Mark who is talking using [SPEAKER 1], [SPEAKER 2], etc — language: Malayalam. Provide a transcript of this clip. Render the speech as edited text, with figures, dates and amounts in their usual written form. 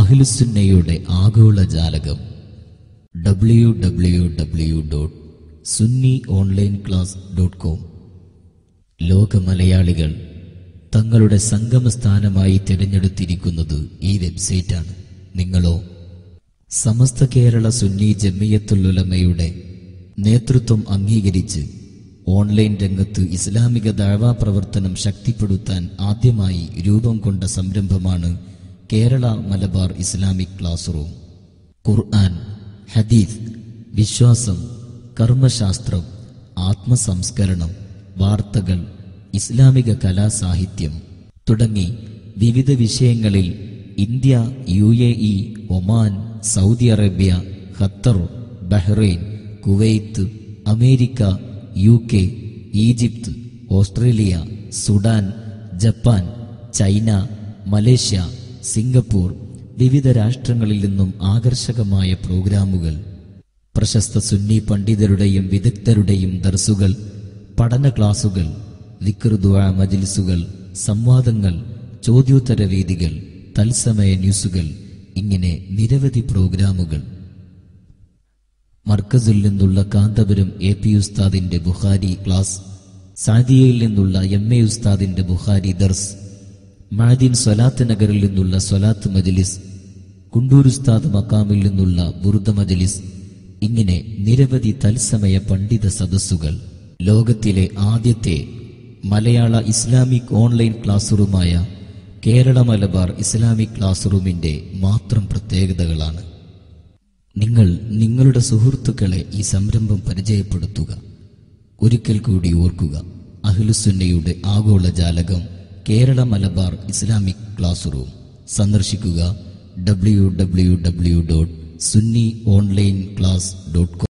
[SPEAKER 1] അഹ്ലുസുന്നയുടെ ആഗോള ജാലകം www.sunniOnlineClass.com. ലോക മലയാളികൾ തങ്ങളുടെ സംഗമസ്ഥാനമായി തിരഞ്ഞെടുത്തിരിക്കുന്നത് ഈ വെബ്സൈറ്റാണ്. നിങ്ങളോ? സമസ്ത കേരള സുന്നി ജമിയത്തുൽ ഉലമയുടെ നേതൃത്വം അംഗീകരിച്ച് ഓൺലൈൻ രംഗത്ത് ഇസ്ലാമിക ദഅ്വാ പ്രവർത്തനം ശക്തിപ്പെടുത്താൻ ആദ്യമായി രൂപം കൊണ്ട സംരംഭമാണ് Kerala Malabar Islamic class room. ഖുർആൻ, ഹദീസ്, വിശ്വാസം, കർമ്മശാസ്ത്രം, ആത്മസംസ്കരണം, വാർത്തകൾ, ഇസ്ലാമിക കലാസാഹിത്യം തുടങ്ങി വിവിധ വിഷയങ്ങളിൽ India, UAE, Oman, Saudi Arabia, Qatar, Bahrain, Kuwait, America, UK, Egypt, Australia, Sudan, Japan, China, Malaysia, Singapore, വിവിധ രാഷ്ട്രങ്ങളിൽ നിന്നും ആകർഷകമായ പ്രോഗ്രാമുകൾ, പ്രശസ്ത സുന്നി പണ്ഡിതരുടെയും വിദഗ്ധരുടെയും ദർസുകൾ, പഠന ക്ലാസുകൾ, ദിക്ർ ദുആ മജ്ലിസുകൾ, സംവാദങ്ങൾ, ചോദ്യോത്തര വേദികൾ, തത്സമയ ന്യൂസുകൾ, ഇങ്ങനെ നിരവധി പ്രോഗ്രാമുകൾ. മർക്കസിൽ നിന്നുള്ള കാന്തപുരം AP ഉസ്താദിന്റെ ബുഖാരി ക്ലാസ്, സാദിയയിൽ നിന്നുള്ള MA ഉസ്താദിന്റെ ബുഖാരി ദർസ്, മഅദീൻ സ്വലാത്ത് നഗറിൽ നിന്നുള്ള സ്വലാത്ത് മജ്ലിസ്, കുണ്ടൂർ ഉസ്താദ് മക്കാമിൽ നിന്നുള്ള ബുർദ മജ്ലിസ്, ഇങ്ങനെ നിരവധി തത്സമയ പണ്ഡിത സദസ്സുകൾ. ലോകത്തിലെ ആദ്യത്തെ മലയാള ഇസ്ലാമിക് ഓൺലൈൻ ക്ലാസ് റൂമായ കേരള മലബാർ ഇസ്ലാമിക് ക്ലാസ് റൂമിന്റെ മാത്രം പ്രത്യേകതകളാണ്. നിങ്ങൾ നിങ്ങളുടെ സുഹൃത്തുക്കളെ ഈ സംരംഭം പരിചയപ്പെടുത്തുക. ഒരിക്കൽ കൂടി ഓർക്കുക, അഹ്ലുസുന്നയുടെ ആഗോള ജാലകം Kerala Malabar Islamic class room. സന്ദർശിക്കുക www.sunniOnlineClass.com.